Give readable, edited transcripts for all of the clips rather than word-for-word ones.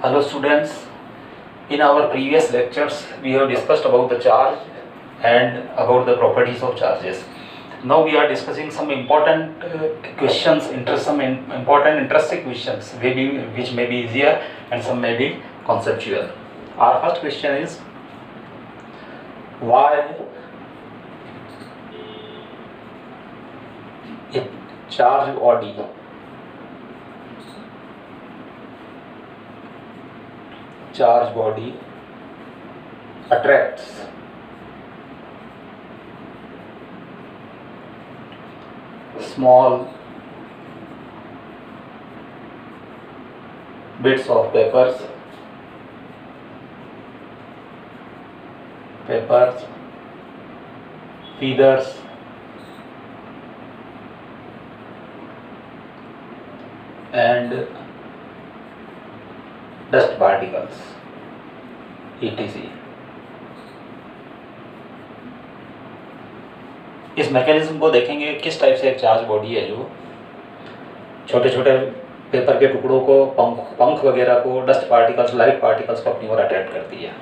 Hello students, in our previous lectures we have discussed about the charge and about the properties of charges. Now we are discussing some important questions, important interesting questions which may be easier and some may be conceptual. Our first question is, why a charge body attracts small bits of papers, feathers, and dust particles, etc. इस mechanism को देखेंगे किस type से एक charge body है जो छोटे छोटे पेपर के टुकड़ों को, पंख वगैरह को, डस्ट पार्टिकल्स, लाइट पार्टिकल्स को अपनी ओर अट्रैक्ट करती है।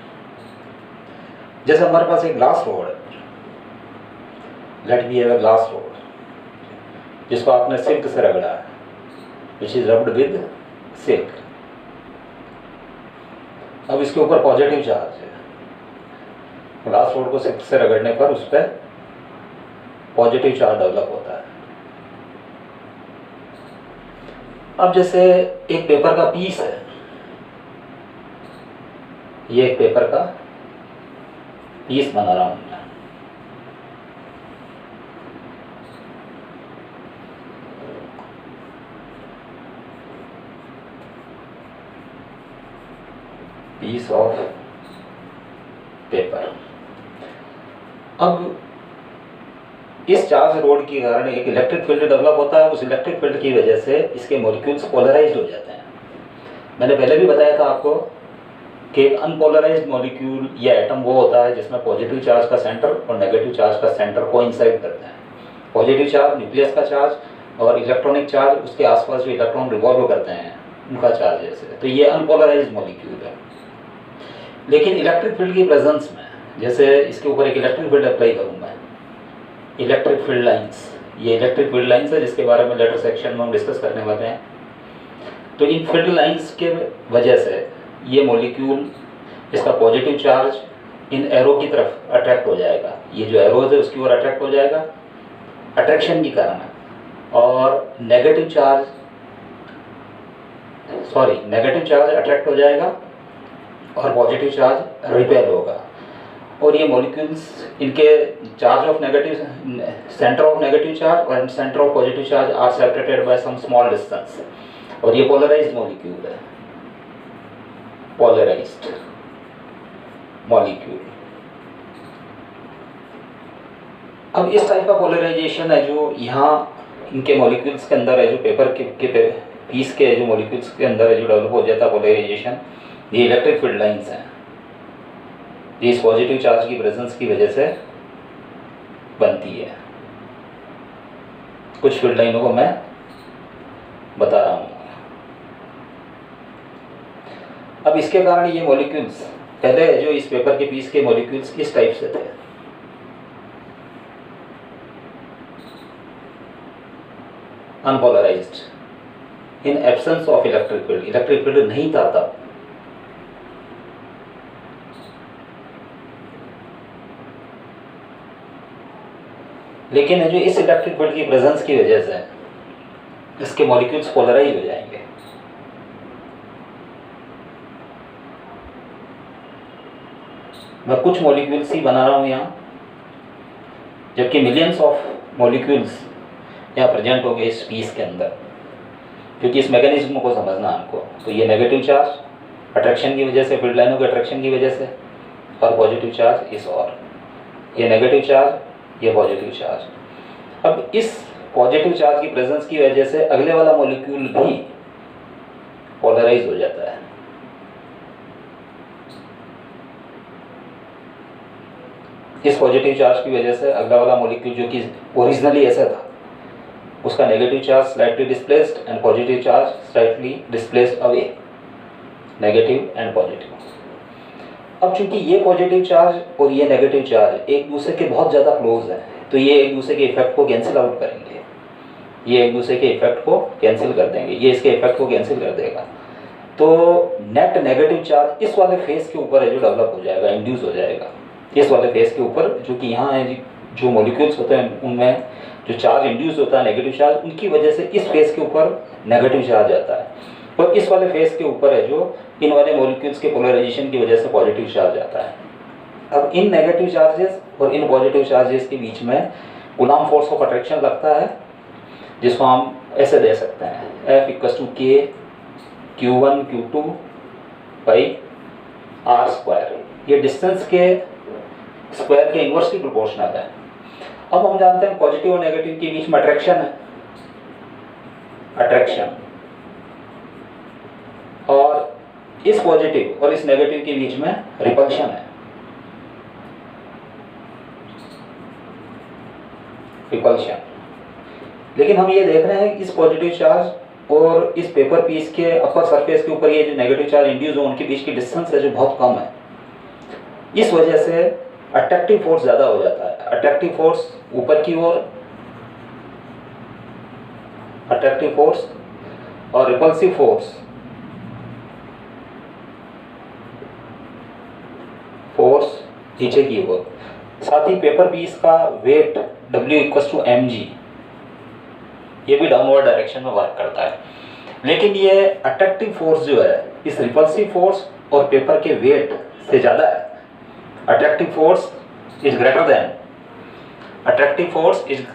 जैसे हमारे पास एक ग्लास रोड है, let be have a glass rod जिसको आपने सिल्क से रगड़ा है, which is rubbed with silk. अब इसके ऊपर पॉजिटिव चार्ज है, ग्लास रोड को सिल्क से रगड़ने पर उस पर पॉजिटिव चार्ज डेवलप होता है। अब जैसे एक पेपर का पीस है, ये एक पेपर का पीस बना रहा हूं मैं, पीस ऑफ पेपर। अब इस चार्ज रोड के कारण एक इलेक्ट्रिक फील्ड डेवलप होता है। उस इलेक्ट्रिक फील्ड की वजह से इसके मॉलिक्यूल्स पोलराइज्ड हो जाते हैं। मैंने पहले भी बताया था आपको कि एक अनपोलराइज्ड मॉलिक्यूल या एटम वो होता है जिसमें पॉजिटिव चार्ज का सेंटर और नेगेटिव चार्ज का सेंटर कोइंसाइड करते हैं। पॉजिटिव चार्ज न्यूक्लियस का चार्ज और इलेक्ट्रॉनिक चार्ज उसके आसपास जो इलेक्ट्रॉन रिवॉल्व करते हैं उनका चार्ज जैसे, तो ये अनपोलराइज्ड मॉलिक्यूल है। लेकिन इलेक्ट्रिक फील्ड की प्रेजेंस में, जैसे इसके ऊपर एक इलेक्ट्रिक फील्ड अप्लाई करूँ मैं, इलेक्ट्रिक फील्ड लाइंस, ये इलेक्ट्रिक फील्ड लाइंस है जिसके बारे में लेटर सेक्शन में हम डिस्कस करने वाले हैं। तो इन फील्ड लाइंस के वजह से ये मॉलिक्यूल, इसका पॉजिटिव चार्ज इन एरो की तरफ अट्रैक्ट हो जाएगा। ये जो एरोज है उसकी ओर अट्रैक्ट हो जाएगा अट्रैक्शन के कारण, और नेगेटिव चार्ज अट्रैक्ट हो जाएगा और पॉजिटिव चार्ज रिपेल होगा। और ये मॉलिक्यूल्स, इनके charge of negative, centre of negative charge और centre of positive charge are separated by some small distance, और ये पोलराइज्ड मॉलिक्यूल है, पोलराइज्ड मॉलिक्यूल। अब इस टाइप का पोलराइजेशन है जो यहाँ इनके मॉलिक्यूल्स के अंदर है, जो पेपर के पीस के जो मॉलिक्यूल्स के अंदर है जो डेवलप हो जाता है पोलराइजेशन, ये इलेक्ट्रिक फील्ड लाइंस हैं। ये इस पॉजिटिव चार्ज की प्रेजेंस की वजह से बनती है। कुछ फील्ड लाइनों को मैं बता रहा हूँ। अब इसके कारण ये मॉलिक्यूल्स, पहले जो इस पेपर के पीस के मॉलिक्यूल्स किस टाइप से थे, unpolarised, in absence of electric field, electric field नहीं था तब। लेकिन जो इस इलेक्ट्रिक फील्ड की प्रेजेंस की वजह से इसके मॉलिक्यूल्स पोलराइज हो जाएंगे। मैं कुछ मॉलिक्यूल्स ही बना रहा हूं यहाँ, जबकि मिलियंस ऑफ मॉलिक्यूल्स यहाँ प्रेजेंट हो गए इस पीस के अंदर, क्योंकि इस मैकेनिज्म को समझना हमको। तो ये नेगेटिव चार्ज अट्रैक्शन की वजह से, फील्ड लाइनों के अट्रैक्शन की वजह से, और पॉजिटिव चार्ज इस, और ये नेगेटिव चार्ज, ये पॉजिटिव चार्ज। अब इस पॉजिटिव चार्ज की प्रेजेंस की वजह से अगले वाला मॉलिक्यूल भी पोलराइज हो जाता है। इस पॉजिटिव चार्ज की वजह से अगला वाला मॉलिक्यूल जो कि ओरिजिनली ऐसा था, उसका negative charge slightly displaced and positive charge slightly displaced away. Negative and positive. अब चूंकि ये पॉजिटिव चार्ज और ये नेगेटिव चार्ज एक दूसरे के बहुत ज़्यादा क्लोज हैं, तो ये एक दूसरे के इफेक्ट को कैंसिल आउट करेंगे, ये एक दूसरे के इफेक्ट को कैंसिल कर देंगे, ये इसके इफेक्ट को कैंसिल कर देगा। तो नेट नेगेटिव चार्ज इस वाले फेस के ऊपर है जो डेवलप हो जाएगा, इंड्यूस हो जाएगा इस वाले फेस के ऊपर, जो कि यहाँ है जो मॉलिक्यूल्स होते हैं उनमें जो चार्ज इंड्यूस होता है नेगेटिव चार्ज, उनकी वजह से इस फेस के ऊपर नेगेटिव चार्ज आता है, और इस वाले फेस के ऊपर है जो इन वाले मॉलिक्यूल्स के पोलराइजेशन की वजह से पॉजिटिव चार्ज आता है। अब इन नेगेटिव चार्जेस और इन पॉजिटिव चार्जेस के बीच में कूलम्ब फोर्स ऑफ अट्रैक्शन लगता है, जिसको हम ऐसे दे सकते हैं F=K Q1 Q2 by R²। ये डिस्टेंस के स्क्वायर के इन्वर्सली प्रोपोर्शनल है। अब हम जानते हैं पॉजिटिव और नेगेटिव के बीच में अट्रैक्शन है, अट्रैक्शन, और इस पॉजिटिव और इस नेगेटिव के बीच में रिपल्शन है, रिपल्शन। लेकिन हम ये देख रहे हैं कि इस पॉजिटिव चार्ज और इस पेपर पीस के अपर सरफेस के ऊपर ये जो नेगेटिव चार्ज इंड्यूस हो उनके बीच की डिस्टेंस है जो बहुत कम है। इस वजह से अट्रैक्टिव फोर्स ज़्यादा हो जाता है, अट्रैक्टिव फोर्स ऊपर की ओर, अट्रैक्टिव फोर्स, और रिपल्सिव फोर्स नीचे की ओर। साथ ही पेपर पीस का वेट W=mg, ये भी डाउनवर्ड डायरेक्शन में वर्क करता है। लेकिन ये अट्रैक्टिव फोर्स जो है इस रिपल्सिव फोर्स और पेपर के वेट से ज़्यादा है। Attractive force is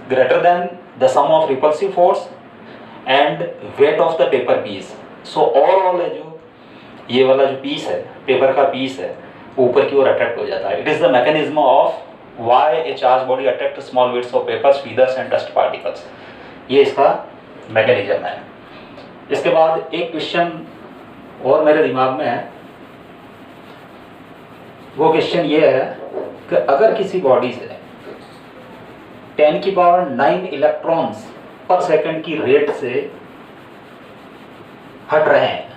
greater than the sum of repulsive force and weight of the paper piece. So overall है जो ये वाला जो पीस है, पेपर का पीस है, ऊपर की ओर अट्रैक्ट हो जाता है। It is the mechanism of why A charge body attract small bits of papers, feathers and dust particles. ये इसका मैकेनिज्म है। इसके बाद एक क्वेश्चन और मेरे दिमाग में है, वो क्वेश्चन ये है कि अगर किसी बॉडी से 10⁹ इलेक्ट्रॉन्स पर सेकंड की रेट से हट रहे हैं,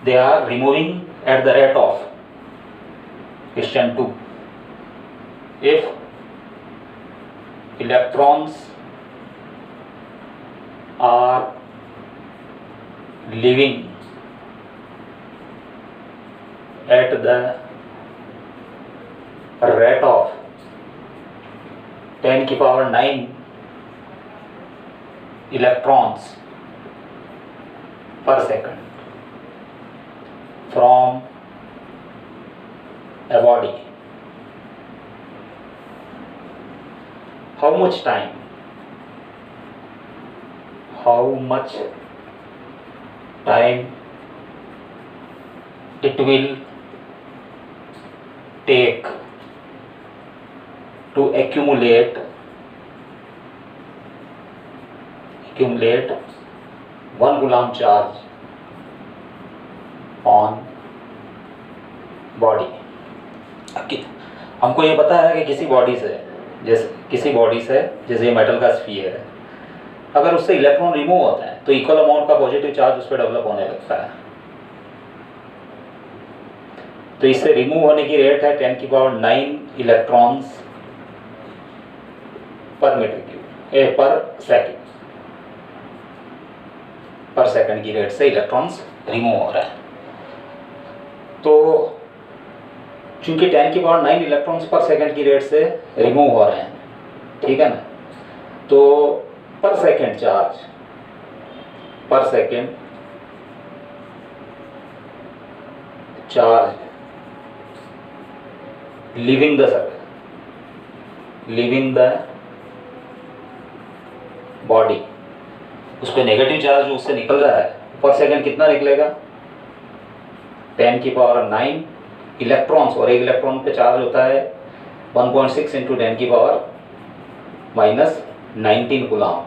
they are removing at the rate of, question 2, if electrons are leaving at the rate of 10⁹ electrons per second from a body, how much time it will take to accumulate 1 coulomb charge on body. हमको ये पता है कि किसी body से जैसे ये metal का स्फीयर है, अगर उससे इलेक्ट्रॉन रिमूव होता है तो इक्वल अमाउंट का पॉजिटिव चार्ज उस पर डेवलप होने लगता है। तो इससे रिमूव होने की रेट है 10⁹ इलेक्ट्रॉन्स पर मीटर क्यूब पर सेकंड की रेट से इलेक्ट्रॉन्स रिमूव हो रहा है। तो चूंकि 10⁹ इलेक्ट्रॉन्स पर सेकंड की रेट से रिमूव हो रहे हैं, ठीक है ना, तो पर second charge leaving the body, उस पर नेगेटिव चार्ज जो उससे निकल रहा है पर सेकंड कितना निकलेगा, 10⁹ इलेक्ट्रॉन्स, और एक इलेक्ट्रॉन पे चार्ज होता है 1.6 × 10⁻⁻19 कूलम्ब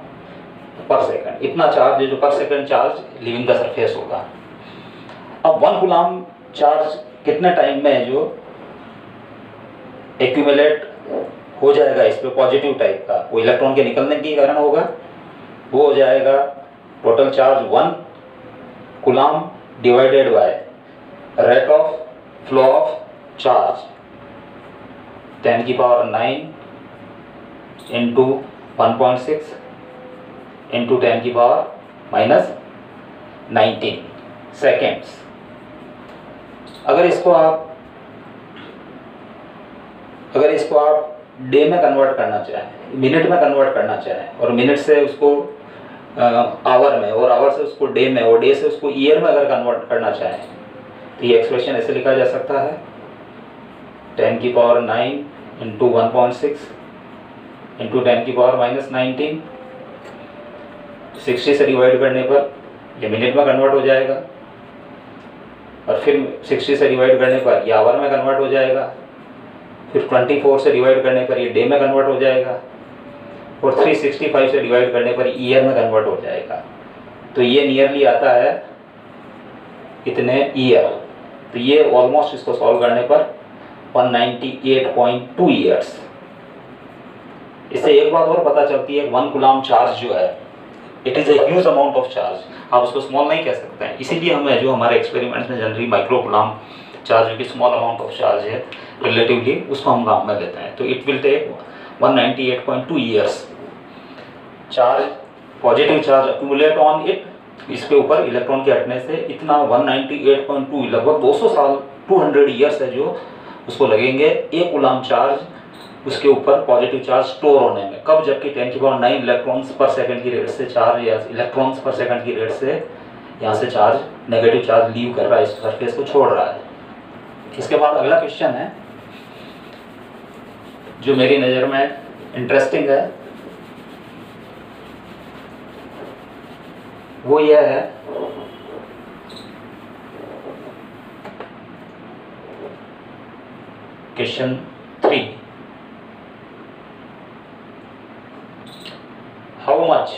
पर सेकंड। इतना चार्ज जो पर second charge leaving the surface होगा। अब 1 कूलम्ब चार्ज कितने टाइम में है जो एक्यूमुलेट हो जाएगा इस पे पॉजिटिव टाइप का, वो इलेक्ट्रॉन के निकलने के कारण होगा, वो हो जाएगा total charge 1 coulomb divided by rate of flow of charge 10⁹ into 1.6 into 10⁻⁻19 seconds. अगर इसको आप डे में कन्वर्ट करना चाहें, मिनट में कन्वर्ट करना चाहें, और मिनट से उसको आवर में, और आवर से उसको डे में, और डे से उसको ईयर में अगर कन्वर्ट करना चाहें, तो ये एक्सप्रेशन ऐसे लिखा जा सकता है 10⁹ इंटू 1.6 इंटू 10⁻⁻19। 60 से डिवाइड करने पर ये मिनट में कन्वर्ट हो जाएगा, और फिर 60 से डिवाइड करने पर ये आवर में कन्वर्ट हो जाएगा, फिर 24 से डिवाइड करने पर ये डे में कन्वर्ट हो जाएगा, और 365 से डिवाइड करने पर ईयर में कन्वर्ट हो जाएगा। तो ये नियरली आता है इतने ईयर। तो ये ऑलमोस्ट इसको सॉल्व करने पर 198.2 ईयर्स। इससे एक बात और पता चलती है, 1 कूलम चार्ज जो है it is a huge amount of charge, आप उसको स्मॉल नहीं कह सकते हैं। इसीलिए हमें जो हमारे एक्सपेरिमेंट्स में जनरली माइक्रो कूलम चार्ज जो कि स्मॉल अमाउंट ऑफ चार्ज है रिलेटिवली, उसको हम काम में लेते हैं। तो it will take 198.2 years charge, positive charge accumulate on it, इसके ऊपर इलेक्ट्रॉन के हटने से इतना 198.2 लगभग 200 साल 200 ईयर्स है जो उसको लगेंगे एक कूलम चार्ज उसके ऊपर पॉजिटिव चार्ज स्टोर होने में। कब? जबकि 10⁹9 इलेक्ट्रॉन्स पर सेकंड की रेट से चार्ज, या इलेक्ट्रॉन्स पर सेकंड की रेट से यहाँ से चार्ज, नेगेटिव चार्ज लीव कर रहा है, इस सरफेस को छोड़ रहा है। इसके बाद अगला क्वेश्चन है जो मेरी नज़र में इंटरेस्टिंग है, वो यह है question 3। How much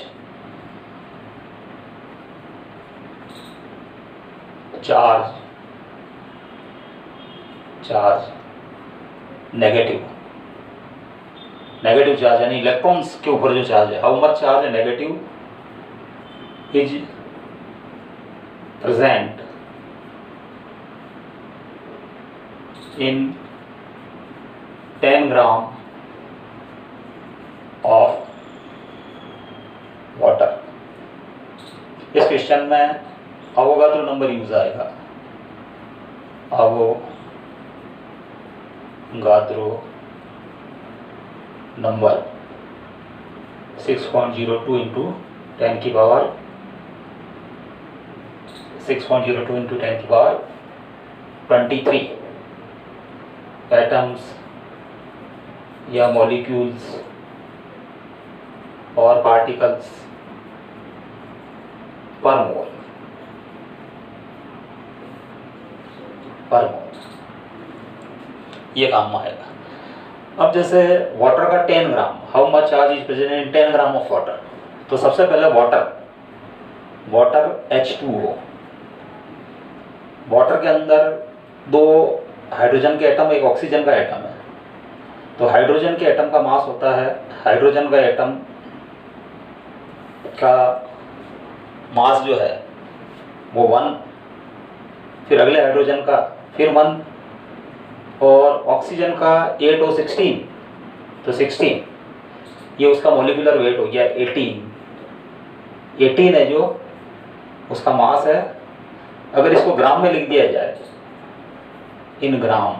charge negative charge यानी इलेक्ट्रॉन्स के ऊपर जो चार्ज है, how much charge negative is present in 10 gram of water। इस क्वेश्चन में अवोगाद्रो नंबर यूज आएगा, अवोगाद्रो नंबर 6.02 इंटू 10⁻23 एटम्स या मॉलिक्यूल्स और पार्टिकल्स पर मोल। ये काम आएगा। अब जैसे वाटर का 10 gram, how much charge is present in 10 gram of water. तो सबसे पहले वाटर H2O, वाटर के अंदर 2 हाइड्रोजन के एटम, एक ऑक्सीजन का एटम है। तो हाइड्रोजन के एटम का मास होता है, हाइड्रोजन का एटम का मास जो है वो 1, फिर अगले हाइड्रोजन का फिर 1, और ऑक्सीजन का 8 और 16, तो 16, ये उसका मॉलिक्यूलर वेट हो गया 18 है जो उसका मास है। अगर इसको ग्राम में लिख दिया जाए इन ग्राम,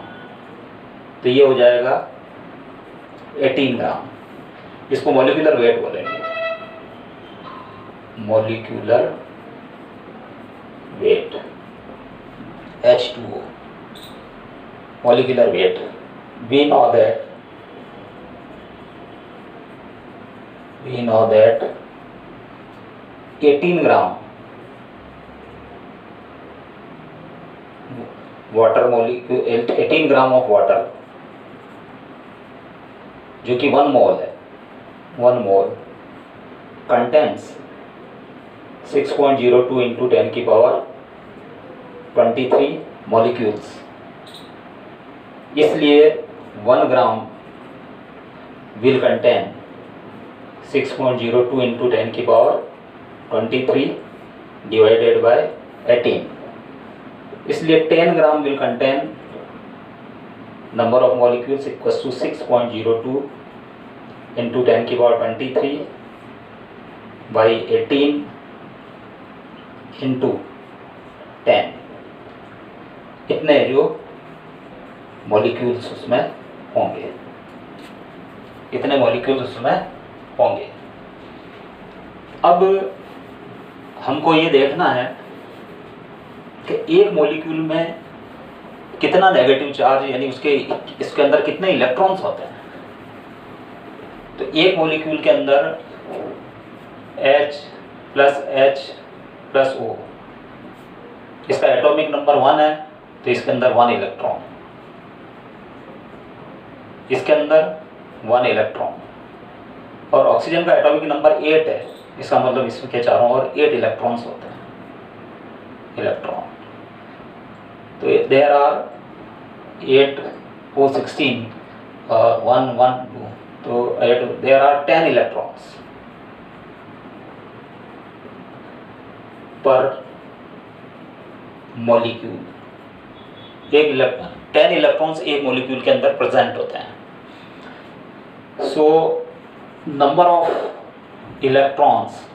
तो ये हो जाएगा 18 ग्राम। इसको मॉलिक्यूलर वेट बोलेंगे, molecular weight H2O, molecular weight. we know that 18 gram water molecule, 18 gram of water जो कि 1 मोल है, 1 मोल कंटेंट्स 6.02 इंटू 10⁻23 मॉलिक्यूल्स। इसलिए 1 gram will contain 6.02 into 10⁻23 divided by 18। इसलिए 10 gram will contain number of molecules equals to 6.02 into 10 की पावर 23 by 18 into 10, इतने जो molecules उसमें होंगे, इतने मॉलिक्यूल्स उसमें होंगे। अब हमको ये देखना है कि एक मॉलिक्यूल में कितना नेगेटिव चार्ज, यानी इसके अंदर कितने इलेक्ट्रॉन्स होते हैं। तो एक मॉलिक्यूल के अंदर H प्लस O, इसका एटॉमिक नंबर 1 है, तो इसके अंदर 1 इलेक्ट्रॉन, इसके अंदर 1 इलेक्ट्रॉन, और ऑक्सीजन का एटॉमिक नंबर 8 है, इसका मतलब इसके चारों ओर 8 इलेक्ट्रॉन्स होते हैं, इलेक्ट्रॉन। तो देयर आर 8 O16 और 1 1 2, तो देयर आर 10 इलेक्ट्रॉन्स पर मॉलिक्यूल। 10 इलेक्ट्रॉन्स एक मॉलिक्यूल के अंदर प्रेजेंट होते हैं। So number of electrons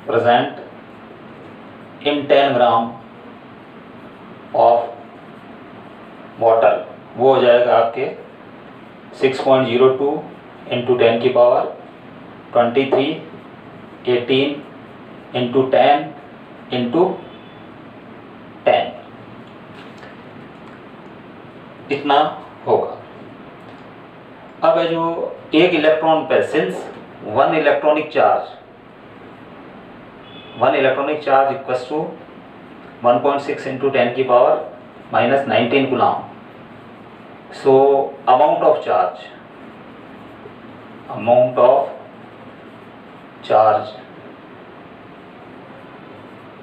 present in 10 gram of water, वो हो जाएगा आपके 6.02 इंटू 10 की पावर 23, 18 इंटू 10 इंटू 10, इतना होगा। अब है जो एक इलेक्ट्रॉन पे, since 1 electronic charge equals to 1.6 into 10 की power minus 19 coulomb, so amount of charge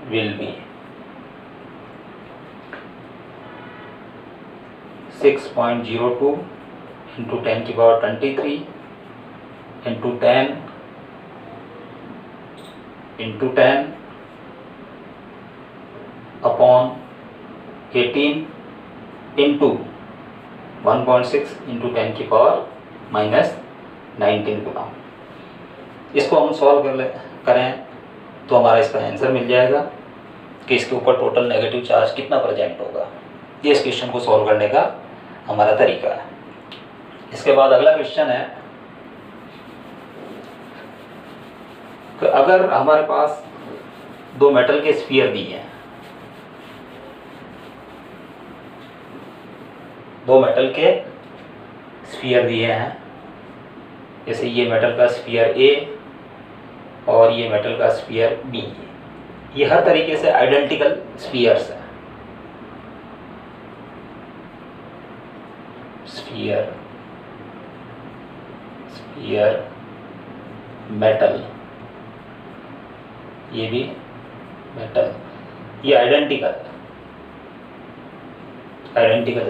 will be 6.02 into 10 की पावर 23 into 10 into 10 upon 18 into 1.6 into 10 की पावर माइनस 19 गुना। इसको हम सॉल्व करें तो हमारा इसका आंसर मिल जाएगा कि इसके ऊपर टोटल नेगेटिव चार्ज कितना प्रेजेंट होगा। ये इस क्वेश्चन को सॉल्व करने का हमारा तरीका है। इसके बाद अगला क्वेश्चन है कि अगर हमारे पास दो मेटल के स्फीयर दिए हैं, दो मेटल के स्फीयर दिए हैं, जैसे ये मेटल का स्फीयर A और ये मेटल का स्फीयर B, ये हर तरीके से आइडेंटिकल स्फीयर्स हैं। स्फीयर मेटल, ये भी मेटल, ये आइडेंटिकल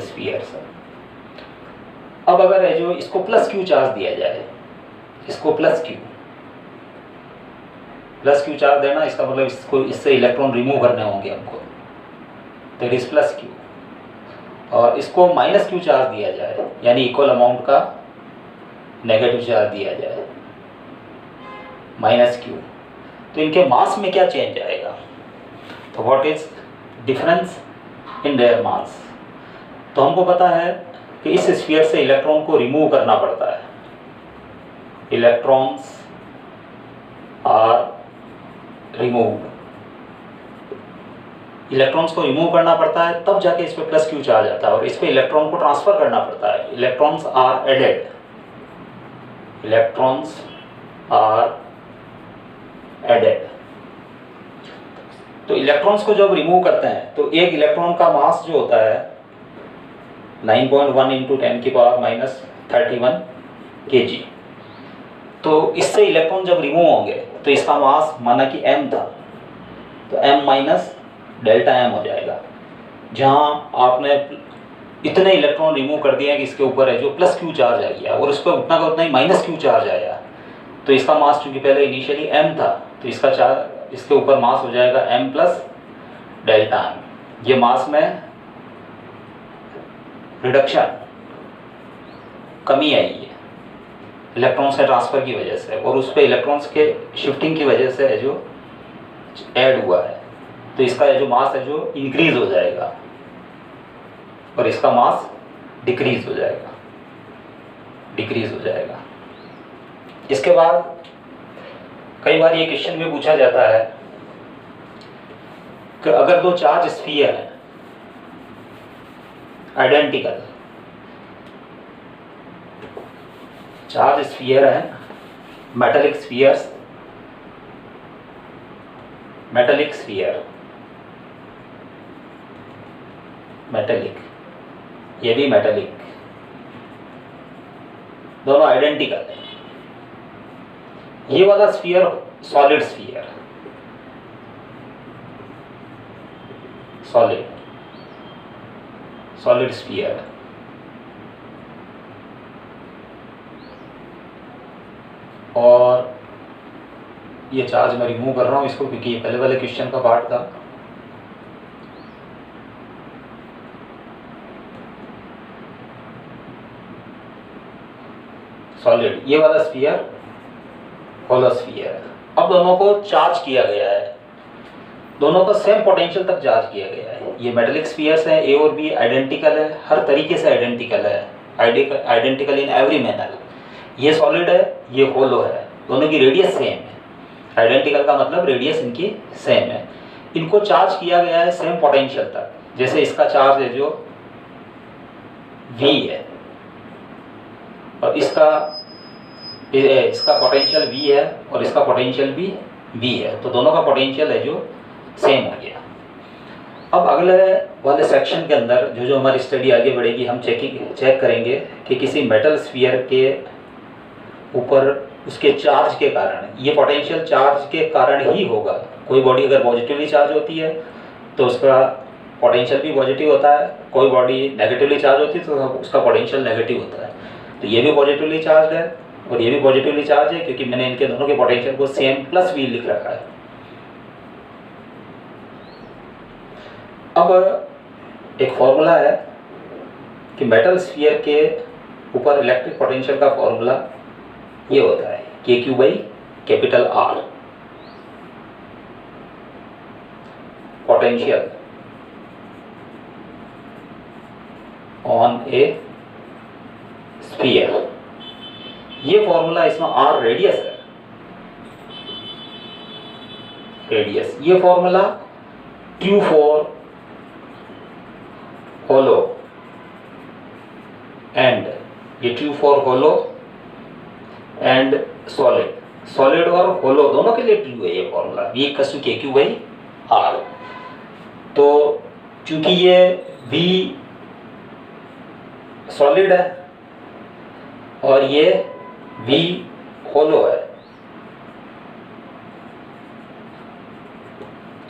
स्फीयर्स है। अब अगर है जो इसको प्लस क्यू चार्ज दिया जाए, इसको प्लस क्यू चार्ज देना, इसका मतलब इसको इससे इलेक्ट्रॉन रिमूव करने होंगे हमको, दैट इज प्लस क्यू। और इसको माइनस क्यू चार्ज दिया जाए, यानी इक्वल अमाउंट का नेगेटिव चार्ज दिया जाए, माइनस क्यू, तो इनके मास में क्या चेंज आएगा? तो what is difference in their mass? तो हमको पता है कि इस स्फीयर से इलेक्ट्रॉन को रिमूव करना पड़ता है। इलेक्ट्रॉन्स आर रिमूव्ड, इलेक्ट्रॉन्स को रिमूव करना पड़ता है, तब जाके इस पर प्लस क्यू चार्ज आता है, और इस पर इलेक्ट्रॉन को ट्रांसफर करना पड़ता है। Electrons are added, electrons are added. तो इलेक्ट्रॉन्स को जब रिमूव करते हैं तो एक इलेक्ट्रॉन का मास जो होता है 9.1 इंटू 10 की पावर माइनस 31 kg। तो इससे इलेक्ट्रॉन जब रिमूव होंगे तो इसका मास माना कि m था, तो m माइनस डेल्टा m हो जाएगा। जहां आपने इतने इलेक्ट्रॉन रिमूव कर दिए हैं कि इसके ऊपर है जो प्लस क्यू चार्ज आ गया, और उस पर उतना का उतना ही माइनस क्यू चार्ज आया, तो इसका मास चूंकि पहले इनिशियली m था, तो इसका चार्ज इसके ऊपर मास हो जाएगा m प्लस डेल्टा m। ये मास में रिडक्शन, कमी आई है इलेक्ट्रॉन्स के ट्रांसफ़र की वजह से, और उस पर इलेक्ट्रॉन्स के शिफ्टिंग की वजह से है जो ऐड हुआ है, तो इसका जो मास है जो इंक्रीज हो जाएगा और इसका मास डिक्रीज हो जाएगा, इसके बाद कई बार ये क्वेश्चन में पूछा जाता है कि अगर दो चार्ज स्फीयर हैं आइडेंटिकल, चार्ज स्फीयर है, मेटालिक स्फीयर, ये भी मेटालिक, दोनों आइडेंटिकल है। ये वाला स्फीयर सॉलिड स्फीयर है, और ये चार्ज मैं रिमूव कर रहा हूँ इसको क्योंकि ये पहले वाले क्वेश्चन का पार्ट था। सॉलिड, ये वाला स्फीयर होलो स्फीयर है। अब दोनों को चार्ज किया गया है, दोनों का सेम पोटेंशियल तक चार्ज किया गया है। ये मेटालिक स्फीयर्स हैं, ए और बी आइडेंटिकल है, हर तरीके से आइडेंटिकल है, आइडेंटिकल इन एवरी मैनर। ये सॉलिड है, ये होलो है, दोनों की रेडियस सेम है। आइडेंटिकल का मतलब रेडियस इनकी सेम है। इनको चार्ज किया गया है सेम पोटेंशियल तक। जैसे इसका चार्ज है जो V है और इसका पोटेंशियल V है और इसका पोटेंशियल भी V है, तो दोनों का पोटेंशियल है जो सेम हो गया। अब अगले वाले सेक्शन के अंदर जो हमारी स्टडी आगे बढ़ेगी, हम चेक करेंगे कि किसी मेटल स्फीयर के ऊपर उसके चार्ज के कारण, ये पोटेंशियल चार्ज के कारण ही होगा। कोई बॉडी अगर पॉजिटिवली चार्ज होती है तो उसका पोटेंशियल भी पॉजिटिव होता है, कोई बॉडी नेगेटिवली चार्ज होती है तो उसका पोटेंशियल नेगेटिव होता है। तो ये भी पॉजिटिवली चार्ज है और ये भी पॉजिटिवली चार्ज है क्योंकि मैंने इनके दोनों के पोटेंशियल को सेम प्लस V लिख रखा है। अब एक फॉर्मूला है कि मेटल स्फीयर के ऊपर इलेक्ट्रिक पोटेंशियल का फॉर्मूला ये होता है KQ by capital R। Potential on a sphere, ये फॉर्मूला, इसमें R रेडियस है, रेडियस। ये formula Q for hollow and, ये Q for hollow and solid और होलो दोनों के लिए ट्रू है ये formula, V equals to KQ by R। तो चूंकि ये V सॉलिड है और ये V होलो है,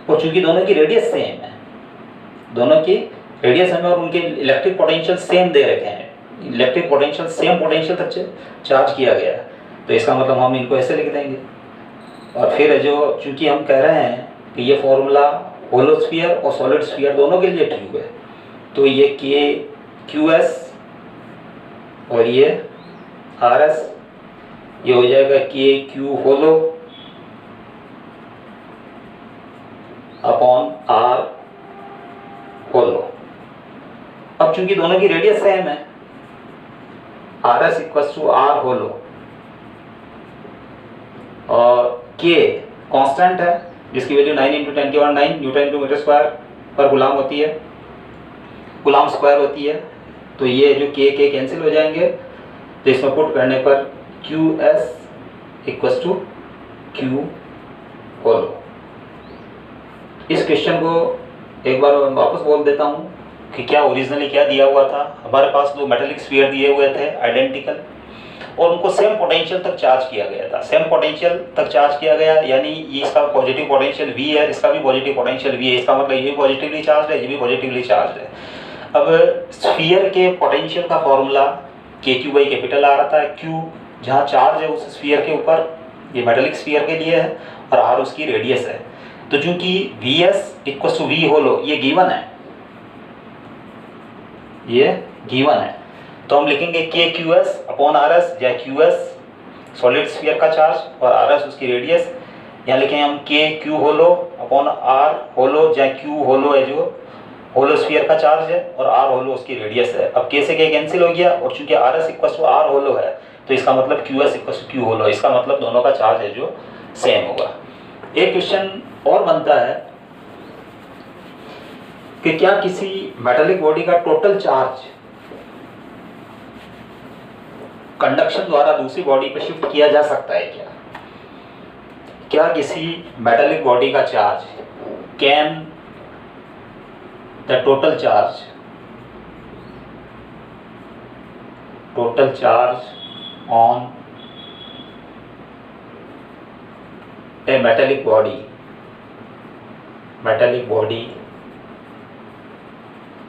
और चूंकि दोनों की रेडियस सेम है, दोनों की रेडियस है और उनके इलेक्ट्रिक पोटेंशियल सेम दे रखे हैं, इलेक्ट्रिक पोटेंशियल सेम पोटेंशियल तक चार्ज किया गया है, तो इसका मतलब हम इनको ऐसे लिख देंगे। और फिर जो चूंकि हम कह रहे हैं कि ये फॉर्मूला होलो स्फीयर और सॉलिड स्फीयर दोनों के लिए ट्रू है, तो ये KQS और ये RS, ये हो जाएगा KQ होलो अपॉन R होलो। अब चूंकि दोनों की रेडियस सेम है, RS इक्वल्स टू R होलो और K कांस्टेंट है जिसकी वैल्यू 9 × 10⁻⁹ N/m² पर गुलाम होती है, गुलाम स्क्वायर होती है। तो ये जो K कैंसिल हो जाएंगे, तो इसमें पुट करने पर QS इक्वल्स टू Q होलो। इस क्वेश्चन को एक बार वापस बोल देता हूँ कि क्या ओरिजिनली क्या दिया हुआ था। हमारे पास दो मेटालिक स्फीयर दिए हुए थे आइडेंटिकल, और उनको सेम पोटेंशियल तक चार्ज किया गया था। सेम पोटेंशियल तक चार्ज किया गया यानी ये इसका पॉजिटिव पोटेंशियल V है, इसका भी पॉजिटिव पोटेंशियल V है, इसका मतलब ये पॉजिटिवली चार्ज है, ये भी पॉजिटिवली चार्ज है। अब स्फीयर के पोटेंशियल का formula KQ by capital R आता है। Q जहाँ चार्ज है उस स्फीयर के ऊपर ये मेटालिक स्फीयर के लिए है और आर उसकी रेडियस है। तो चूंकि V S equal to V hollow ये गिवन है, ये गिवन है, तो हम लिखेंगे K Q S upon R S, या क्यू एस सॉलिड स्फीयर का चार्ज और आर एस उसकी रेडियस। यहाँ लिखेंगे हम K Q hollow upon R hollow, या क्यू होलो है जो होलो स्फीयर का चार्ज है और आर होलो उसकी रेडियस है। अब के से के कैंसिल हो गया और चूंकि R S equal to R hollow है तो इसका मतलब Q S equal to Q hollow, इसका मतलब दोनों का चार्ज है जो सेम होगा। एक क्वेश्चन और बनता है कि क्या किसी मेटालिक बॉडी का टोटल चार्ज कंडक्शन द्वारा दूसरी बॉडी पर शिफ्ट किया जा सकता है क्या? क्या किसी मेटालिक बॉडी का charge can the total charge on A metallic body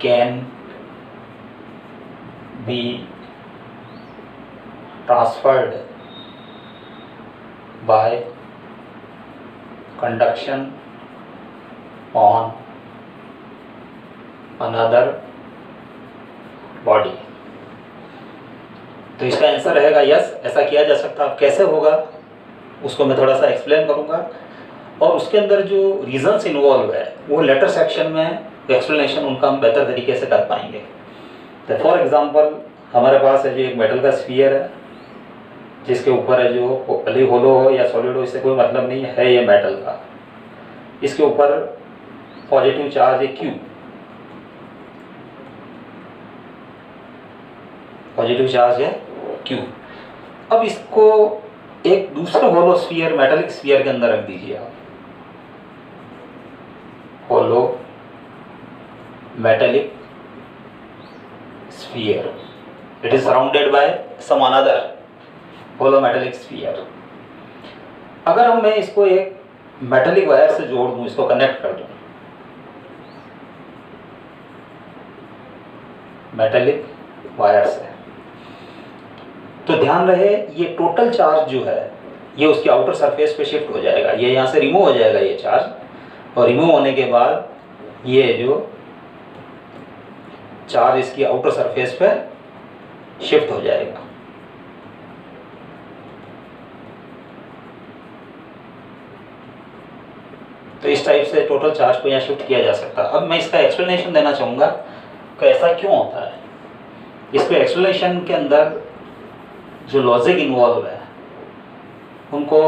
can be transferred by conduction on another body? तो इसका आंसर रहेगा यस, ऐसा किया जा सकता है। कैसे होगा उसको मैं थोड़ा सा एक्सप्लेन करूंगा और उसके अंदर जो रीजंस इन्वॉल्व है वो लेटर सेक्शन में एक्सप्लेनेशन उनका हम बेहतर तरीके से कर पाएंगे। तो फॉर एग्जांपल हमारे पास है जो एक मेटल का स्फीयर है जिसके ऊपर है जो भले होलो हो या सॉलिड हो, इससे कोई मतलब नहीं है, ये मेटल का। इसके ऊपर पॉजिटिव चार्ज है क्यू, पॉजिटिव चार्ज है क्यू। अब इसको एक दूसरे होलो स्फीयर मेटालिक स्फीयर के अंदर रख दीजिए आप, hollow metallic sphere, it is surrounded by some another hollow metallic sphere. अगर मैं इसको एक मेटालिक वायर से जोड़ दूं, इसको कनेक्ट कर दूं मेटालिक वायर से, तो ध्यान रहे ये टोटल चार्ज जो है ये उसकी आउटर सरफेस पे शिफ्ट हो जाएगा, ये यहाँ से रिमूव हो जाएगा ये चार्ज, और रिमूव होने के बाद ये जो चार्ज इसकी आउटर सरफेस पे शिफ्ट हो जाएगा। तो इस टाइप से टोटल चार्ज को यहाँ शिफ्ट किया जा सकता है। अब मैं इसका एक्सप्लेनेशन देना चाहूँगा कि ऐसा क्यों होता है। इसको एक्सप्लेनेशन के अंदर जो लॉजिक इन्वॉल्व है उनको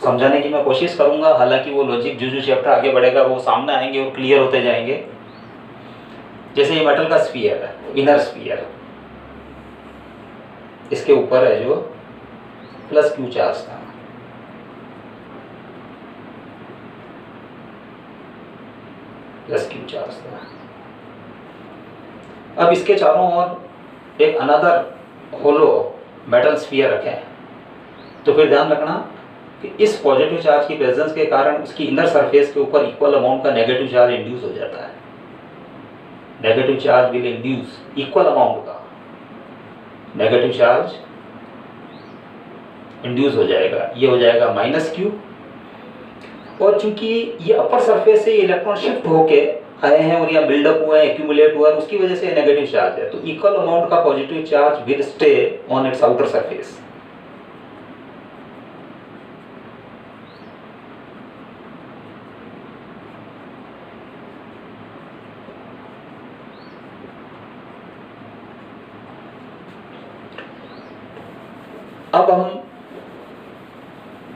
समझाने की मैं कोशिश करूँगा, हालांकि वो लॉजिक जो जो चैप्टर आगे बढ़ेगा वो सामने आएंगे और क्लियर होते जाएंगे। जैसे ये मेटल का स्फीयर है, इनर स्फीयर, इसके ऊपर है जो प्लस क्यू चार्ज था, प्लस क्यू चार्ज था। अब इसके चारों ओर एक अनदर होलो मेटल स्फीयर रखे हैं, तो फिर ध्यान रखना कि इस पॉजिटिव चार्ज की प्रेजेंस के कारण उसकी इनर सरफेस के ऊपर इक्वल अमाउंट का नेगेटिव चार्ज इंड्यूस हो जाता है। Negative charge will induce equal amount का नेगेटिव चार्ज इंड्यूस हो जाएगा, ये हो जाएगा माइनस क्यू। और चूंकि ये अपर सरफेस से इलेक्ट्रॉन शिफ्ट होके आए हैं और यहाँ बिल्डअप हुए हैं, एक्यूमुलेट हुआ है, उसकी वजह से नेगेटिव चार्ज है, तो इक्वल अमाउंट का positive charge will stay on it's outer surface. अब हम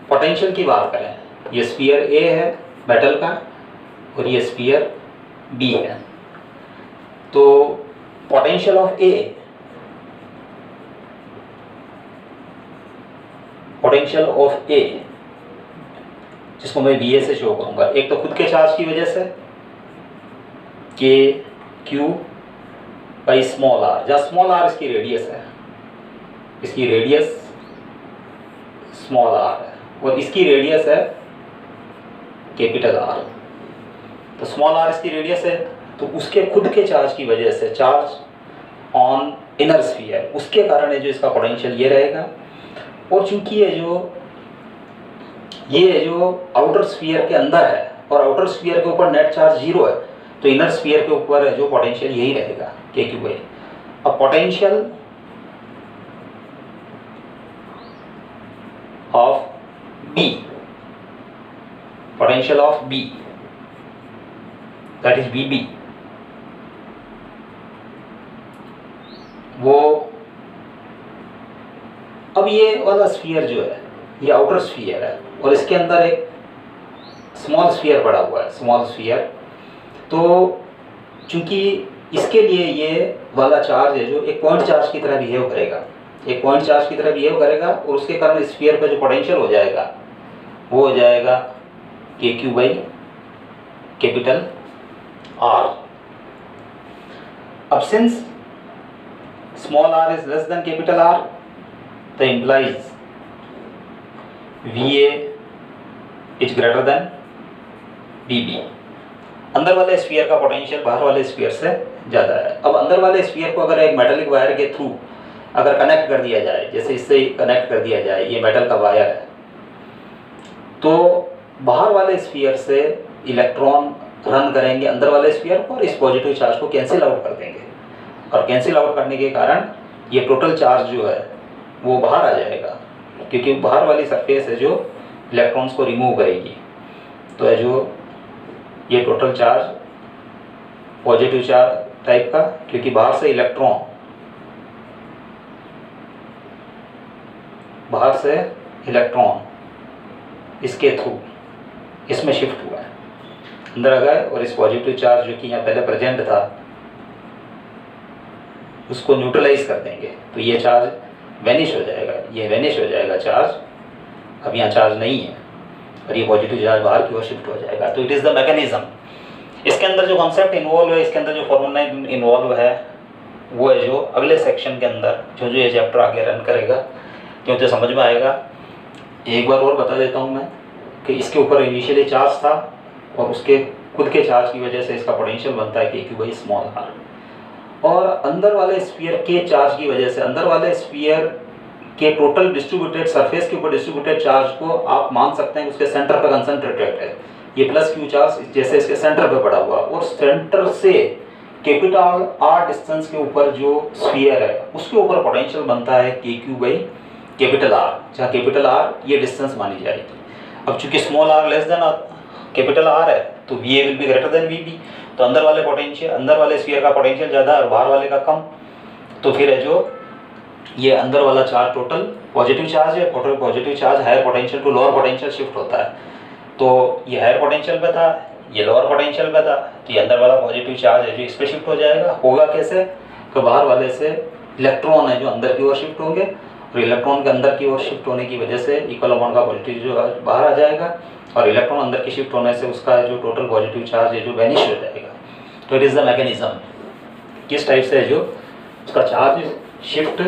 पोटेंशियल की बात करें, ये स्फीयर ए है मेटल का और ये स्फीयर बी है, तो potential of A, potential of A जिसको मैं बी ए से शो करूंगा, एक तो खुद के चार्ज की वजह से के क्यू बाई स्मॉल आर, जहाँ स्मॉल आर इसकी रेडियस है, इसकी रेडियस स्मॉल आर है और इसकी रेडियस है कैपिटल आर। तो स्मॉल आर इसकी रेडियस है, तो उसके खुद के चार्ज की वजह से, चार्ज ऑन इनर स्फीयर, उसके कारण जो इसका पोटेंशियल ये रहेगा। और चूंकि ये जो आउटर स्फीयर के अंदर है और आउटर स्फीयर के ऊपर नेट चार्ज 0 है, तो इनर स्फीयर के ऊपर जो पोटेंशियल यही रहेगा के क्यू बाई। अब potential of B, potential of B that is B B, वो अब ये वाला स्फीयर जो है ये आउटर स्फीयर है और इसके अंदर एक स्मॉल स्फीयर पड़ा हुआ है, स्मॉल स्फीयर। तो चूंकि इसके लिए ये वाला चार्ज है जो एक पॉइंट चार्ज की तरह बिहेव करेगा, एक पॉइंट चार्ज की तरह बिहेव करेगा और उसके कारण स्फीयर का जो पोटेंशियल हो जाएगा वो हो जाएगा K Q by capital R. अब since small R is less than capital R, तो implies VA is greater than BB। अंदर वाले स्फीयर का पोटेंशियल बाहर वाले स्फीयर से ज़्यादा है। अब अंदर वाले स्फीयर को अगर एक मेटालिक वायर के थ्रू अगर कनेक्ट कर दिया जाए, जैसे इससे कनेक्ट कर दिया जाए, ये मेटल का वायर है, तो बाहर वाले स्फीयर से इलेक्ट्रॉन रन करेंगे अंदर वाले स्फीयर को और इस पॉजिटिव चार्ज को कैंसिल आउट कर देंगे और कैंसिल आउट करने के कारण ये टोटल चार्ज जो है वो बाहर आ जाएगा, क्योंकि बाहर वाली सरफेस है जो इलेक्ट्रॉन्स को रिमूव करेगी। तो है जो ये total charge positive charge type का, क्योंकि बाहर से इलेक्ट्रॉन इसके थ्रू इसमें शिफ्ट हुआ है, अंदर आ गए और इस पॉजिटिव चार्ज जो कि यहाँ पहले प्रेजेंट था उसको न्यूट्रलाइज कर देंगे, तो ये चार्ज वैनिश हो जाएगा, ये वैनिश हो जाएगा चार्ज, अब यहाँ चार्ज नहीं है और ये पॉजिटिव चार्ज बाहर की ओर शिफ्ट हो जाएगा। तो इट इज़ द मैकेनिज्म। इसके अंदर जो कॉन्सेप्ट इन्वॉल्व है, इसके अंदर जो फॉर्मूला इन्वॉल्व है वो है जो अगले सेक्शन के अंदर जो ये चैप्टर आगे रन करेगा क्योंकि समझ में आएगा। एक बार और बता देता हूँ मैं कि इसके ऊपर इनिशियली चार्ज था और उसके खुद के चार्ज की वजह से इसका पोटेंशियल बनता है K Q by small are, और अंदर वाले स्फीयर के चार्ज की वजह से अंदर वाले स्फीयर के टोटल डिस्ट्रीब्यूटेड सरफेस के ऊपर डिस्ट्रीब्यूटेड चार्ज को आप मान सकते हैं उसके सेंटर पर कंसंट्रेटेड है। ये प्लस क्यू चार्ज जैसे इसके सेंटर पे पड़ा हुआ और सेंटर से कैपिटल आर डिस्टेंस के ऊपर जो स्फीयर है उसके ऊपर पोटेंशियल बनता है K Q by capital R, जहाँ कैपिटल आर ये डिस्टेंस मानी जाएगी। अब चूंकि small R less than capital R है तो V A will be greater than V B, तो अंदर वाले स्फीयर का पोटेंशियल ज़्यादा और बाहर वाले का कम, तो फिर है जो ये अंदर वाला चार्ज टोटल पॉजिटिव चार्ज है, total positive charge higher potential to lower potential shift होता है। तो ये हायर पोटेंशियल पे था, ये लोअर पोटेंशियल पे था, तो ये अंदर वाला पॉजिटिव चार्ज है जो इस पर शिफ्ट हो जाएगा। होगा कैसे? तो बाहर वाले से इलेक्ट्रॉन है जो अंदर की ओर शिफ्ट होंगे और इलेक्ट्रॉन के अंदर की ओर शिफ्ट होने की वजह से इक्वल अमाउंट का पॉजिटिव जो बाहर आ जाएगा और इलेक्ट्रॉन अंदर की शिफ्ट होने से उसका जो टोटल पॉजिटिव चार्ज है जो वैनिश हो जाएगा। तो इट इज़ द मैकेनिज्म, किस टाइप से है जो उसका चार्ज शिफ्ट